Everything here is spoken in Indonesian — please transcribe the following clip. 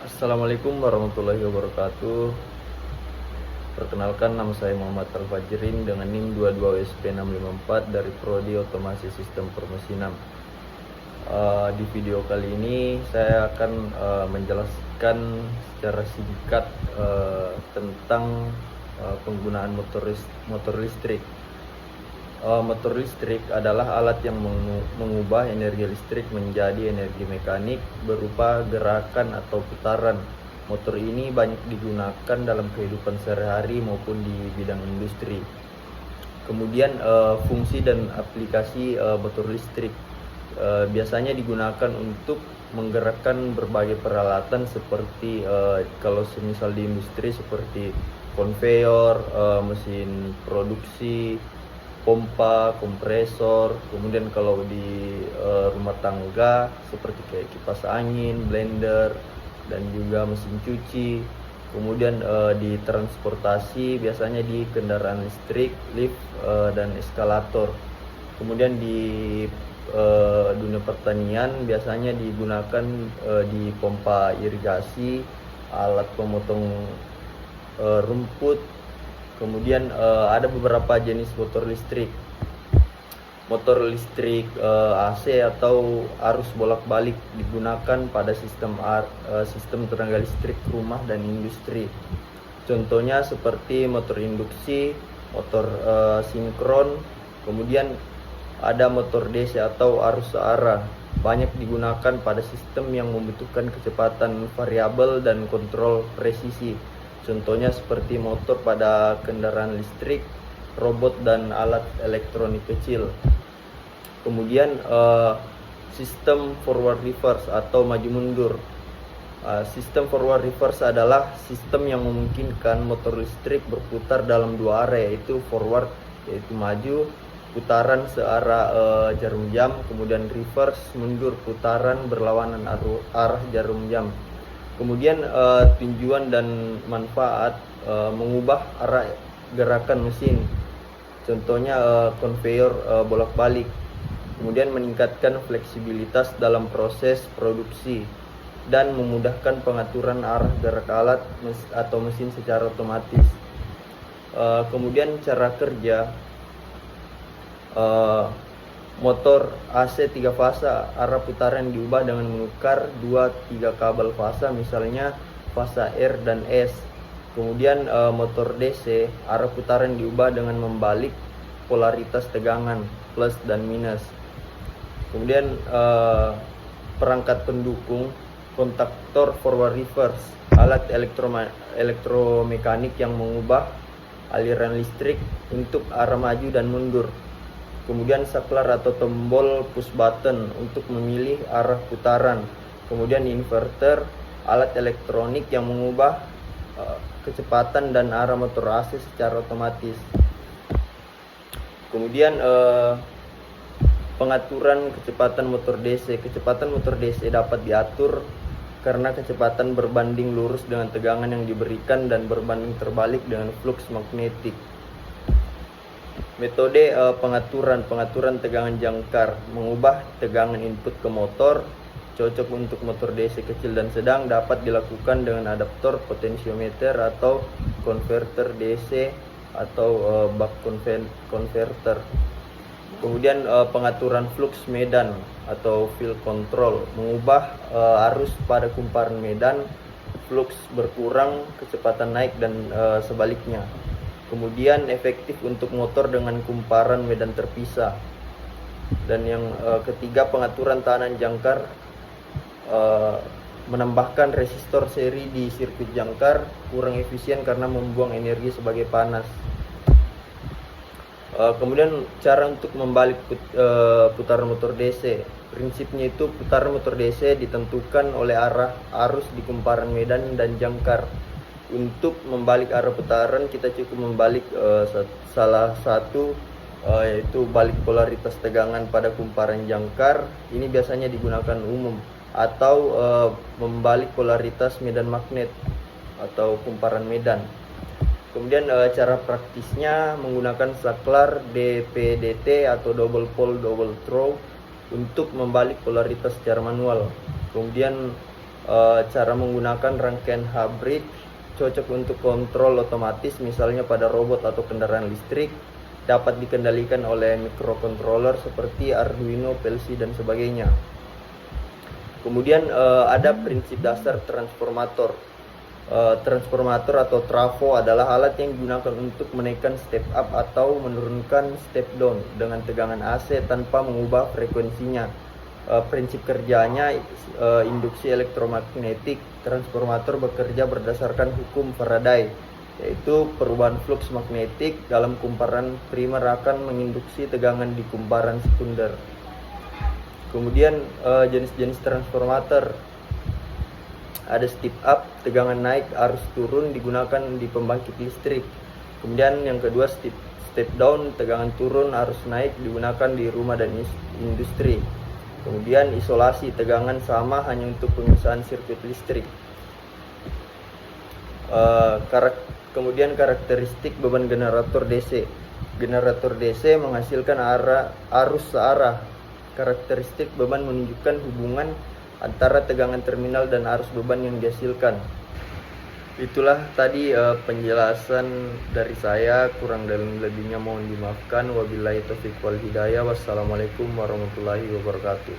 Assalamualaikum warahmatullahi wabarakatuh. Perkenalkan, nama saya Muhammad Al-Fajrin dengan NIM 22WSP654 dari Prodi Otomasi Sistem Permesinan. Di video kali ini saya akan menjelaskan secara singkat tentang penggunaan motor listrik. Motor listrik adalah alat yang mengubah energi listrik menjadi energi mekanik berupa gerakan atau putaran. Motor ini banyak digunakan dalam kehidupan sehari-hari maupun di bidang industri. Kemudian fungsi dan aplikasi motor listrik biasanya digunakan untuk menggerakkan berbagai peralatan seperti kalau semisal di industri seperti konveyor, mesin produksi, pompa, kompresor. Kemudian kalau di rumah tangga seperti kayak kipas angin, blender, dan juga mesin cuci. Kemudian di transportasi biasanya di kendaraan listrik, lift, dan eskalator. Kemudian di dunia pertanian biasanya digunakan di pompa irigasi, alat pemotong rumput. Kemudian ada beberapa jenis motor listrik. Motor listrik AC atau arus bolak-balik digunakan pada sistem tenaga listrik rumah dan industri. Contohnya seperti motor induksi, motor sinkron. Kemudian ada motor DC atau arus searah. Banyak digunakan pada sistem yang membutuhkan kecepatan variabel dan kontrol presisi. Contohnya seperti motor pada kendaraan listrik, robot, dan alat elektronik kecil. Kemudian sistem forward reverse atau maju mundur. Sistem forward reverse adalah sistem yang memungkinkan motor listrik berputar dalam dua arah, yaitu forward yaitu maju putaran searah jarum jam, kemudian reverse mundur putaran berlawanan arah jarum jam. Kemudian tujuan dan manfaat mengubah arah gerakan mesin. Contohnya konveyor bolak-balik. Kemudian meningkatkan fleksibilitas dalam proses produksi dan memudahkan pengaturan arah gerak alat atau mesin secara otomatis. Kemudian cara kerja motor AC 3 fasa, arah putaran diubah dengan menukar 2-3 kabel fasa, misalnya fasa R dan S. Kemudian motor DC, arah putaran diubah dengan membalik polaritas tegangan plus dan minus. Kemudian perangkat pendukung, kontaktor forward reverse, alat elektromekanik yang mengubah aliran listrik untuk arah maju dan mundur. Kemudian saklar atau tombol push button untuk memilih arah putaran. Kemudian inverter, alat elektronik yang mengubah kecepatan dan arah motor AC secara otomatis. Kemudian pengaturan kecepatan motor DC. Kecepatan motor DC dapat diatur karena kecepatan berbanding lurus dengan tegangan yang diberikan dan berbanding terbalik dengan flux magnetik. Metode pengaturan tegangan jangkar, mengubah tegangan input ke motor, cocok untuk motor DC kecil dan sedang, dapat dilakukan dengan adaptor potensiometer atau konverter DC atau buck converter. Kemudian pengaturan flux medan atau field control, mengubah arus pada kumparan medan, flux berkurang, kecepatan naik, dan sebaliknya. Kemudian efektif untuk motor dengan kumparan medan terpisah. Dan yang ketiga, pengaturan tekanan jangkar, menambahkan resistor seri di sirkuit jangkar, kurang efisien karena membuang energi sebagai panas. Kemudian cara untuk membalik putaran motor DC. Prinsipnya itu putaran motor DC ditentukan oleh arah arus di kumparan medan dan jangkar. Untuk membalik arah putaran kita cukup membalik salah satu yaitu balik polaritas tegangan pada kumparan jangkar. Ini biasanya digunakan umum, atau membalik polaritas medan magnet atau kumparan medan. Kemudian cara praktisnya menggunakan saklar DPDT atau double pole double throw untuk membalik polaritas secara manual. Kemudian Cara menggunakan rangkaian hybrid cocok untuk kontrol otomatis, misalnya pada robot atau kendaraan listrik, dapat dikendalikan oleh microcontroller seperti Arduino, PLC dan sebagainya. Kemudian ada prinsip dasar transformator. Transformator atau trafo adalah alat yang digunakan untuk menaikkan step up atau menurunkan step down dengan tegangan AC tanpa mengubah frekuensinya. Prinsip kerjanya induksi elektromagnetik. Transformator bekerja berdasarkan hukum Faraday, yaitu perubahan flux magnetik dalam kumparan primer akan menginduksi tegangan di kumparan sekunder. Kemudian jenis-jenis transformator. Ada step up, tegangan naik, arus turun digunakan di pembangkit listrik. Kemudian yang kedua step down, tegangan turun, arus naik digunakan di rumah dan industri. Kemudian isolasi, tegangan sama hanya untuk pemisahan sirkuit listrik. Kemudian karakteristik beban generator DC. Generator DC menghasilkan arus searah. Karakteristik beban menunjukkan hubungan antara tegangan terminal dan arus beban yang dihasilkan. Itulah tadi penjelasan dari saya, kurang dan lebihnya mohon dimaafkan. Wabillahi taufiq wal hidayah. Wassalamualaikum warahmatullahi wabarakatuh.